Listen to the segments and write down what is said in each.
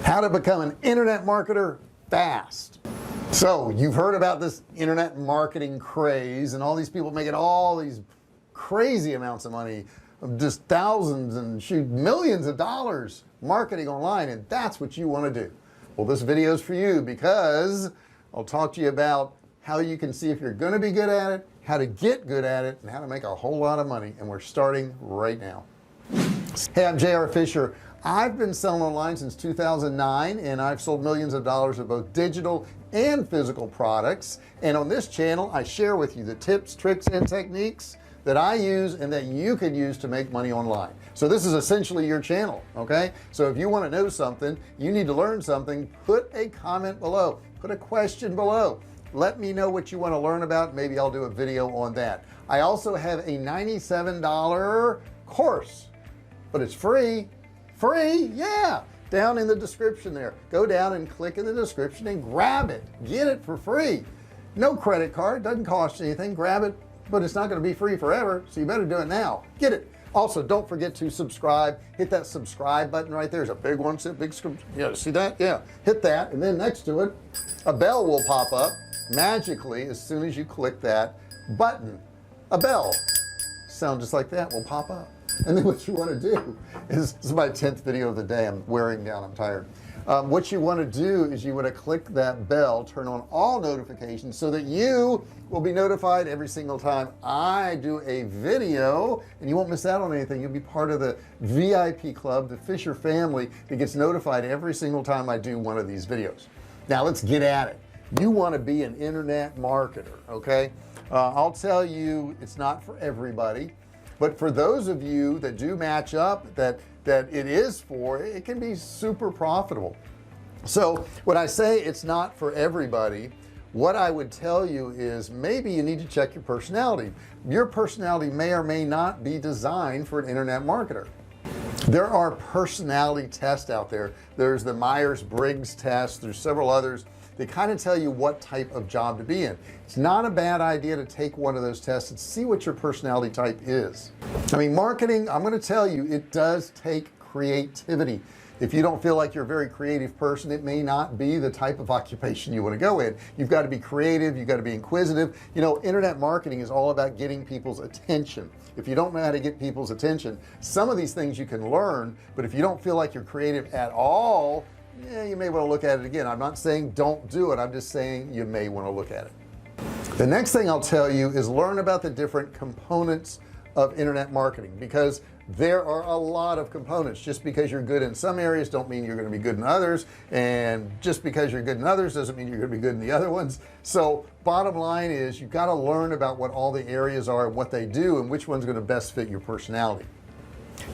How to become an internet marketer fast. So you've heard about this internet marketing craze and all these people making all these crazy amounts of money, just thousands and shoot millions of dollars marketing online, and that's what you want to do. Well, this video is for you because I'll talk to you about how you can see if you're going to be good at it, how to get good at it, and how to make a whole lot of money. And we're starting right now. Hey, I'm JR Fisher. I've been selling online since 2009 and I've sold millions of dollars of both digital and physical products, and on this channel I share with you the tips, tricks, and techniques that I use and that you can use to make money online. So this is essentially your channel. Okay, so if you want to know something, you need to learn something, put a comment below, put a question below, let me know what you want to learn about. Maybe I'll do a video on that. I also have a $97 course, but it's free. Yeah, down in the description there. Go down and click in the description and grab it, get it for free. No credit card, doesn't cost you anything. Grab it, but it's not going to be free forever, so you better do it now. Get it. Also, don't forget to subscribe. Hit that subscribe button right there. There's a big one. Yeah, see that? Yeah, hit that, and then next to it a bell will pop up magically as soon as you click that button. A bell sound just like that will pop up. And then what you want to do is, this is my 10th video of the day. I'm wearing down, I'm tired. What you want to do is you want to click that bell, turn on all notifications so that you will be notified every single time I do a video, and you won't miss out on anything. You'll be part of the VIP club, the Fisher family, that gets notified every single time I do one of these videos. Now let's get at it. You want to be an internet marketer. Okay, I'll tell you, it's not for everybody, but for those of you that do match up, that it is for, it can be super profitable. So when I say it's not for everybody, what I would tell you is maybe you need to check your personality. Your personality may or may not be designed for an internet marketer. There are personality tests out there. There's the Myers-Briggs test, there's several others. They kind of tell you what type of job to be in. It's not a bad idea to take one of those tests and see what your personality type is. I mean, marketing, I'm going to tell you, it does take creativity. If you don't feel like you're a very creative person, it may not be the type of occupation you want to go in. You've got to be creative, you've got to be inquisitive. You know, internet marketing is all about getting people's attention. If you don't know how to get people's attention, some of these things you can learn, but if you don't feel like you're creative at all, yeah, you may want to look at it again. I'm not saying don't do it, I'm just saying you may want to look at it. The next thing I'll tell you is learn about the different components of internet marketing, because there are a lot of components. Just because you're good in some areas don't mean you're going to be good in others, and just because you're good in others doesn't mean you're going to be good in the other ones. So bottom line is you've got to learn about what all the areas are and what they do and which one's going to best fit your personality.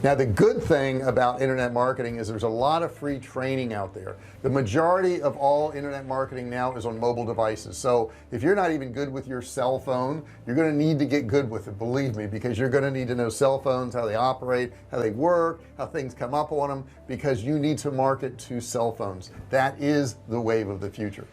Now the good thing about internet marketing is there's a lot of free training out there. The majority of all internet marketing now is on mobile devices. So if you're not even good with your cell phone, you're going to need to get good with it, believe me, because you're going to need to know cell phones, how they operate, how they work, how things come up on them, because you need to market to cell phones. That is the wave of the future.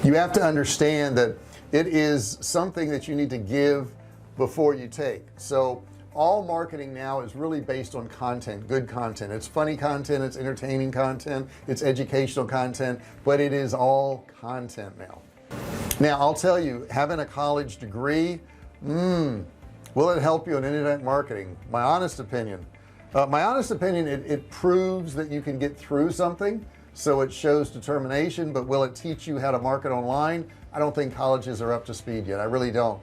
You have to understand that it is something that you need to give before you take. So all marketing now is really based on content, good content. It's funny content, it's entertaining content, it's educational content, but it is all content now. Now I'll tell you, having a college degree, will it help you in internet marketing? My honest opinion, it proves that you can get through something, so it shows determination, but will it teach you how to market online? I don't think colleges are up to speed yet. I really don't.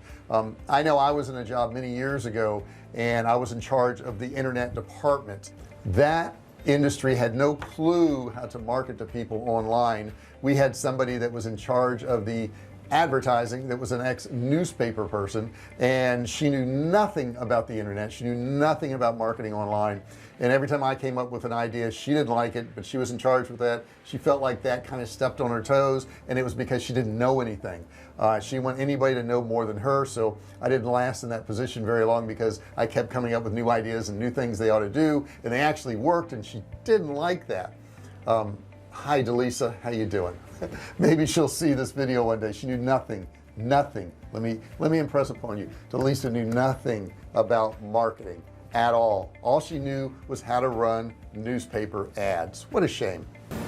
I know I was in a job many years ago and I was in charge of the internet department. That industry had no clue how to market to people online. We had somebody that was in charge of the advertising that was an ex-newspaper person, and she knew nothing about the internet. She knew nothing about marketing online, and every time I came up with an idea, she didn't like it, but she was in charge with that. She felt like that kind of stepped on her toes, and it was because she didn't know anything. She wanted anybody to know more than her, so I didn't last in that position very long because I kept coming up with new ideas and new things they ought to do, and they actually worked, and she didn't like that. Hi Delisa, how you doing? Maybe she'll see this video one day. She knew nothing. Let me impress upon you, Delisa knew nothing about marketing at all. All she knew was how to run newspaper ads. What a shame.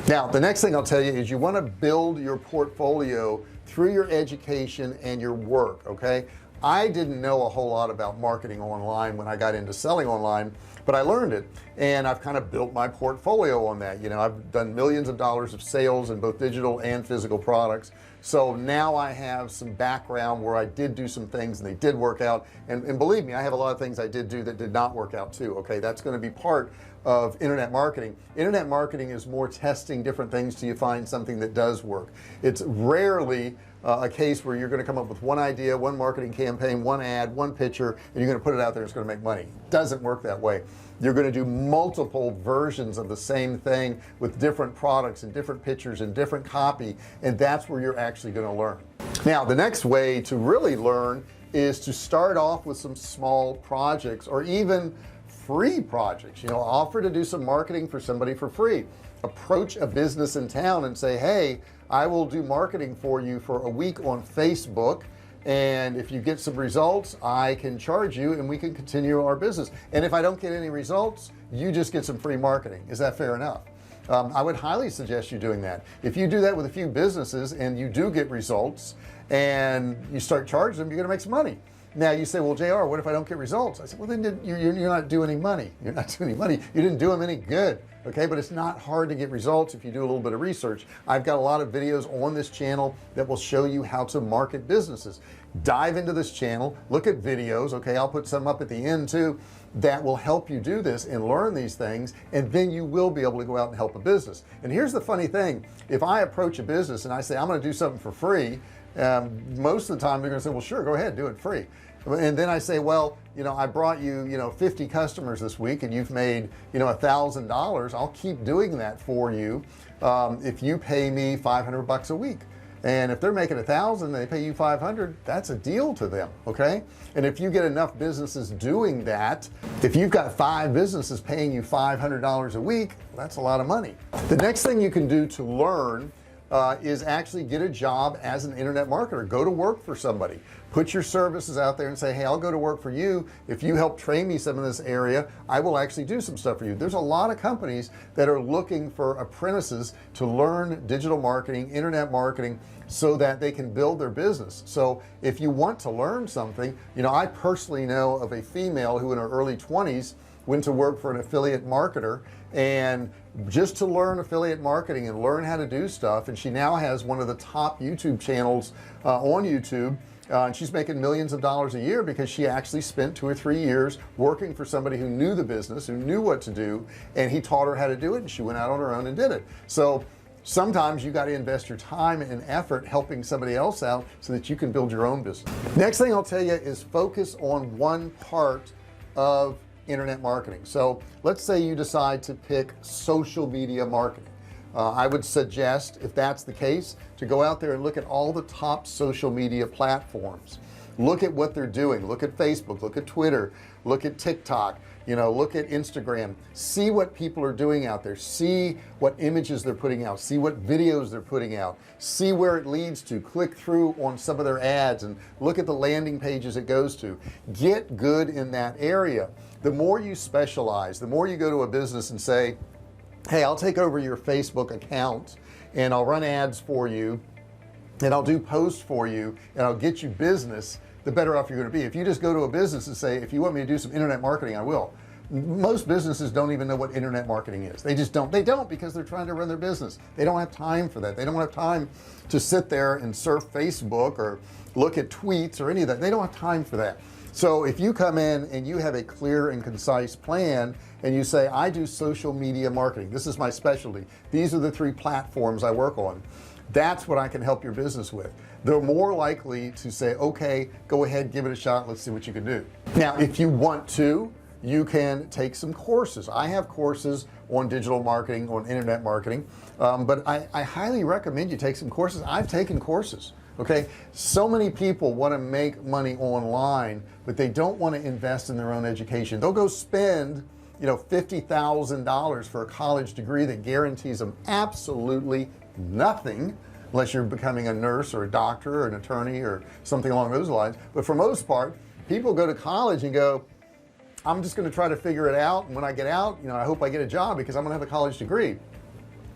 Now the next thing I'll tell you is you want to build your portfolio through your education and your work. Okay, I didn't know a whole lot about marketing online when I got into selling online, but I learned it, and I've kind of built my portfolio on that. You know, I've done millions of dollars of sales in both digital and physical products, so now I have some background where I did do some things and they did work out, and believe me, I have a lot of things I did do that did not work out too. Okay, that's going to be part of internet marketing. Internet marketing is more testing different things till you find something that does work. It's rarely a case where you're going to come up with one idea, one marketing campaign, one ad, one picture, and you're going to put it out there, it's going to make money. It doesn't work that way. You're going to do multiple versions of the same thing with different products and different pictures and different copy, and that's where you're actually going to learn. Now the next way to really learn is to start off with some small projects, or even free projects. You know, offer to do some marketing for somebody for free. Approach a business in town and say, hey, I will do marketing for you for a week on Facebook, and if you get some results, I can charge you and we can continue our business. And if I don't get any results, you just get some free marketing. Is that fair enough? I would highly suggest you doing that. If you do that with a few businesses and you do get results and you start charging them, you're gonna make some money. Now you say, well, JR, what if I don't get results? I said, well, then you're not doing any money. You're not doing any money. You didn't do them any good. Okay, but it's not hard to get results if you do a little bit of research. I've got a lot of videos on this channel that will show you how to market businesses. Dive into this channel, look at videos. Okay, I'll put some up at the end too that will help you do this and learn these things, and then you will be able to go out and help a business. And here's the funny thing, if I approach a business and I say I'm going to do something for free, most of the time they're going to say, well, sure, go ahead, do it free. And then I say, well, you know, I brought you, 50 customers this week and you've made, $1,000. I'll keep doing that for you if you pay me $500 a week. And if they're making 1,000, they pay you 500. That's a deal to them. Okay, and if you get enough businesses doing that, if you've got 5 businesses paying you $500 a week, that's a lot of money. The next thing you can do to learn is actually get a job as an internet marketer. Go to work for somebody, put your services out there and say, hey, I'll go to work for you. If you help train me some of this area, I will actually do some stuff for you. There's a lot of companies that are looking for apprentices to learn digital marketing, internet marketing, so that they can build their business. So if you want to learn something, I personally know of a female who in her early 20s went to work for an affiliate marketer, and just to learn affiliate marketing and learn how to do stuff, and she now has one of the top YouTube channels on YouTube, and she's making millions of dollars a year because she actually spent 2 or 3 years working for somebody who knew the business, who knew what to do, and he taught her how to do it, and she went out on her own and did it. So sometimes you got to invest your time and effort helping somebody else out so that you can build your own business. Next thing I'll tell you is focus on one part of internet marketing. So let's say you decide to pick social media marketing. I would suggest, if that's the case, to go out there and look at all the top social media platforms. Look at what they're doing. Look at Facebook, look at Twitter, look at TikTok, look at Instagram. See what people are doing out there. See what images they're putting out. See what videos they're putting out. See where it leads to. Click through on some of their ads and look at the landing pages it goes to. Get good in that area. The more you specialize, the more you go to a business and say, hey, I'll take over your Facebook account and I'll run ads for you and I'll do posts for you and I'll get you business, the better off you're going to be. If you just go to a business and say, if you want me to do some internet marketing, I will. Most businesses don't even know what internet marketing is. They just don't. They don't, because they're trying to run their business. They don't have time for that. They don't have time to sit there and surf Facebook or look at tweets or any of that. They don't have time for that. So if you come in and you have a clear and concise plan and you say, I do social media marketing, this is my specialty, these are the 3 platforms I work on, that's what I can help your business with. They're more likely to say, okay, go ahead, give it a shot, let's see what you can do. Now if you want to, you can take some courses. I have courses on digital marketing, on internet marketing, but I highly recommend you take some courses. I've taken courses. Okay, so many people want to make money online, but they don't want to invest in their own education. They'll go spend $50,000 for a college degree that guarantees them absolutely nothing, unless you're becoming a nurse or a doctor or an attorney or something along those lines. But for most part, people go to college and go, I'm just going to try to figure it out, and when I get out, I hope I get a job because I'm going to have a college degree.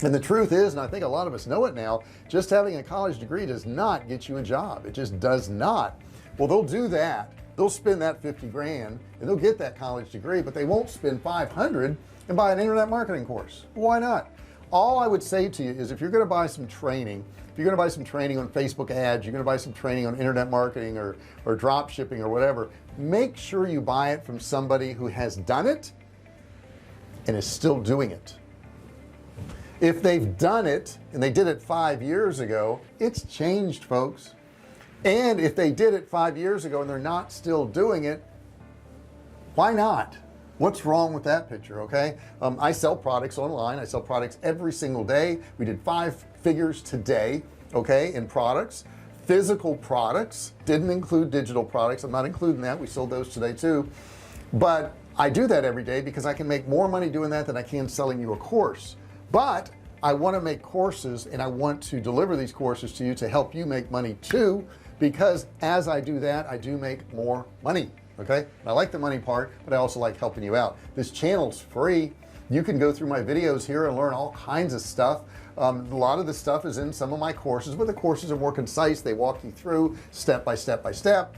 And the truth is, and I think a lot of us know it now, just having a college degree does not get you a job. It just does not. Well, they'll do that. They'll spend that 50 grand and they'll get that college degree, but they won't spend 500 and buy an internet marketing course. Why not? All I would say to you is, if you're going to buy some training, if you're going to buy some training on Facebook ads, you're going to buy some training on internet marketing or drop shipping or whatever, make sure you buy it from somebody who has done it and is still doing it. If they've done it and they did it 5 years ago, it's changed, folks. And if they did it 5 years ago and they're not still doing it, why not? What's wrong with that picture? Okay, I sell products online. I sell products every single day. We did 5 figures today, okay, in products. Physical products, didn't include digital products. I'm not including that. We sold those today too. But I do that every day because I can make more money doing that than I can selling you a course. But I want to make courses, and I want to deliver these courses to you to help you make money too, because as I do that, I do make more money. Okay, I like the money part, but I also like helping you out. This channel's free. You can go through my videos here and learn all kinds of stuff. A lot of the stuff is in some of my courses, but the courses are more concise. They walk you through step by step by step.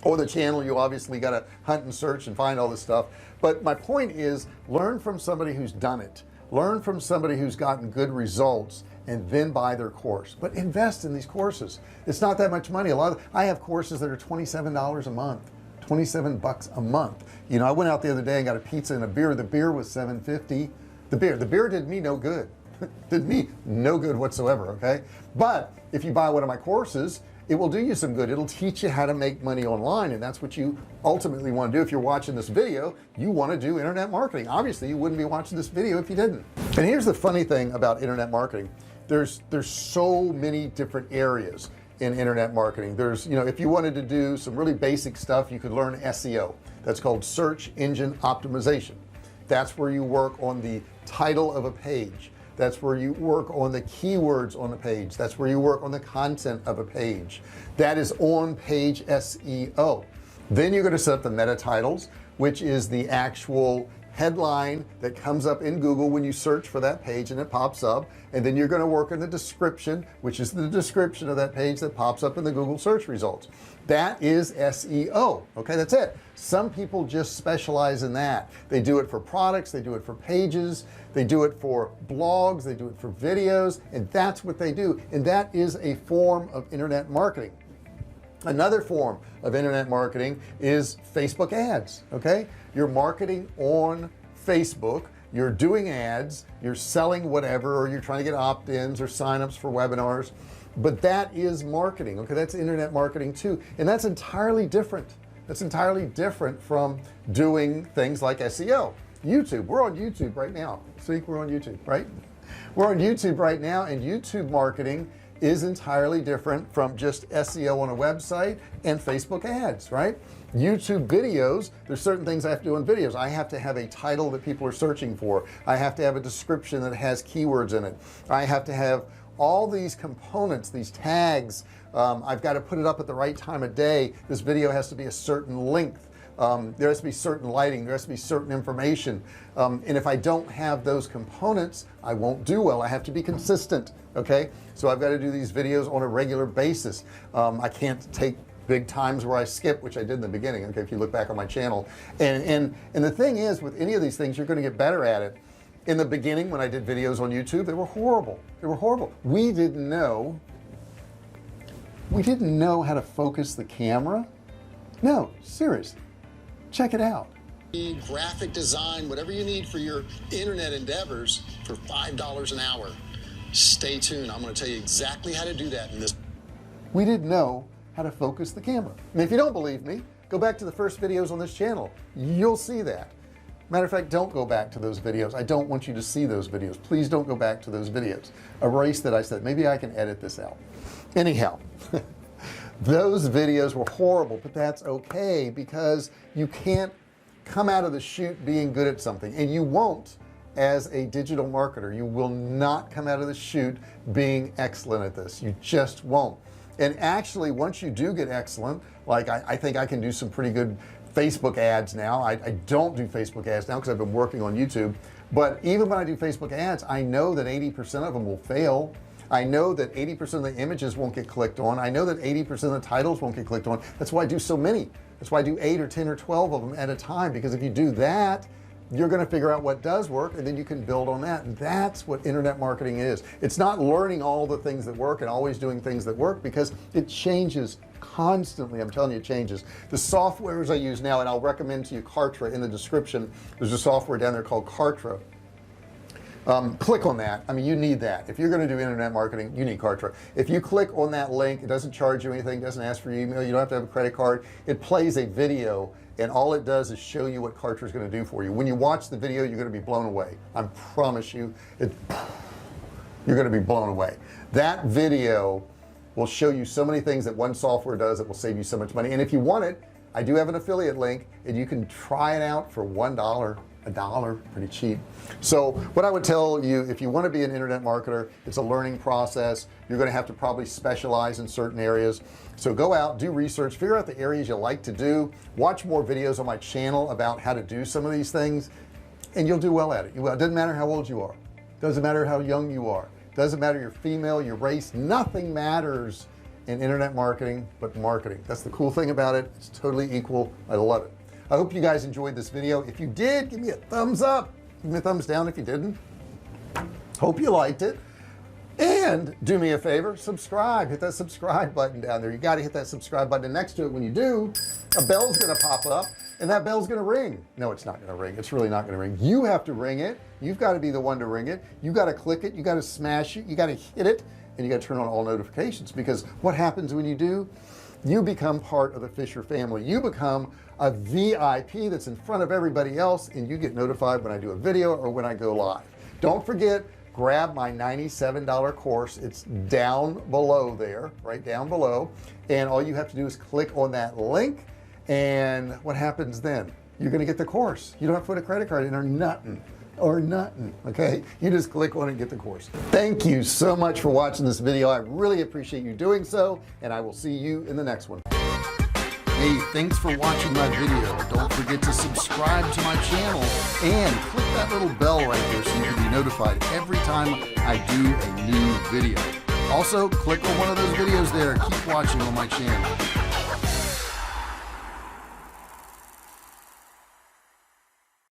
Or the channel, you obviously got to hunt and search and find all this stuff. But my point is, learn from somebody who's done it. Learn from somebody who's gotten good results, and then buy their course. But invest in these courses. It's not that much money. I have courses that are $27 a month, 27 bucks a month. You know, I went out the other day and got a pizza and a beer. The beer was $7.50. The beer did me no good. Did me no good whatsoever. Okay, but if you buy one of my courses, it will do you some good. It'll teach you how to make money online, and that's what you ultimately want to do. If you're watching this video, you want to do internet marketing. Obviously you wouldn't be watching this video if you didn't. And here's the funny thing about internet marketing. There's so many different areas in internet marketing. There's, you know, if you wanted to do some really basic stuff, you could learn SEO. That's called search engine optimization. That's where you work on the title of a page. That's where you work on the keywords on the page. That's where you work on the content of a page. That is on page SEO. Then you're going to set up the meta titles, which is the actual headline that comes up in Google when you search for that page and it pops up. And then you're going to work on the description, which is the description of that page that pops up in the Google search results. That is SEO. Okay, that's it. Some people just specialize in that. They do it for products, they do it for pages, they do it for blogs, they do it for videos, and that's what they do. And that is a form of internet marketing. Another form of internet marketing is Facebook ads. Okay, you're marketing on Facebook, you're doing ads, you're selling whatever, or you're trying to get opt-ins or sign-ups for webinars, but that is marketing. Okay, that's internet marketing too, and that's entirely different. That's entirely different from doing things like SEO. YouTube, we're on YouTube right now. See, we're on YouTube, right? We're on YouTube right now, and YouTube marketing is entirely different from just SEO on a website and Facebook ads, right? YouTube videos, there's certain things I have to do in videos. I have to have a title that people are searching for. I have to have a description that has keywords in it. I have to have all these components, these tags. I've got to put it up at the right time of day. This video has to be a certain length. There has to be certain lighting, there has to be certain information, and if I don't have those components, I won't do well. I have to be consistent. Okay, so I've got to do these videos on a regular basis. I can't take big times where I skip, which I did in the beginning. Okay, if you look back on my channel, and the thing is, with any of these things, you're going to get better at it. In the beginning, when I did videos on YouTube, they were horrible. They were horrible. We didn't know how to focus the camera. No, seriously. Check it out. Graphic design, whatever you need for your internet endeavors, for $5 an hour. Stay tuned. I'm going to tell you exactly how to do that in this. We didn't know how to focus the camera. And if you don't believe me, go back to the first videos on this channel. You'll see that. Matter of fact, don't go back to those videos. I don't want you to see those videos. Please don't go back to those videos. Erase that I said. Maybe I can edit this out. Anyhow. Those videos were horrible, but that's okay, because you can't come out of the chute being good at something, and you won't. As a digital marketer, you will not come out of the chute being excellent at this. You just won't. And actually, once you do get excellent, like I think I can do some pretty good Facebook ads now. I don't do Facebook ads now because I've been working on YouTube, But even when I do Facebook ads, I know that 80% of them will fail. I know that 80% of the images won't get clicked on. I know that 80% of the titles won't get clicked on. That's why I do so many. That's why I do 8 or 10 or 12 of them at a time, because if you do that, you're going to figure out what does work, and then you can build on that. And that's what internet marketing is. It's not learning all the things that work and always doing things that work, because it changes constantly. I'm telling you, it changes. The softwares I use now, and I'll recommend to you Kartra in the description. There's a software down there called Kartra. Click on that. I mean, you need that. If you're going to do internet marketing, you need Kartra. If you click on that link, it doesn't charge you anything, doesn't ask for your email, you don't have to have a credit card. It plays a video, and all it does is show you what Kartra is going to do for you. When you watch the video, you're going to be blown away. I promise you, you're going to be blown away. That video will show you so many things that one software does that will save you so much money. And if you want it, I do have an affiliate link, and you can try it out for $1, $1, pretty cheap. So what I would tell you, if you want to be an internet marketer, it's a learning process. You're going to have to probably specialize in certain areas. So go out, do research, figure out the areas you like to do, watch more videos on my channel about how to do some of these things, and you'll do well at it. It doesn't matter how old you are, doesn't matter how young you are, doesn't matter your female, your race, nothing matters in internet marketing but marketing. That's the cool thing about it. It's totally equal. I love it. I hope you guys enjoyed this video. If you did, give me a thumbs up, give me a thumbs down if you didn't. Hope you liked it, and do me a favor, subscribe. Hit that subscribe button down there. You got to hit that subscribe button. Next to it, when you do, a bell's going to pop up, and that bell's going to ring. No, it's not going to ring. It's really not going to ring. You have to ring it. You've got to be the one to ring it. You got to click it, you got to smash it, you got to hit it, and you got to turn on all notifications, because what happens when you do, you become part of the Fisher family. You become a VIP that's in front of everybody else, and you get notified when I do a video or when I go live. Don't forget, grab my $97 course. It's down below there, right down below, and all you have to do is click on that link, and what happens then? You're gonna get the course. You don't have to put a credit card in or nothing. Okay, you just click on it and get the course. Thank you so much for watching this video. I really appreciate you doing so, and I will see you in the next one. Hey, thanks for watching my video. Don't forget to subscribe to my channel and click that little bell right there so you can be notified every time I do a new video. Also, click on one of those videos there. Keep watching on my channel.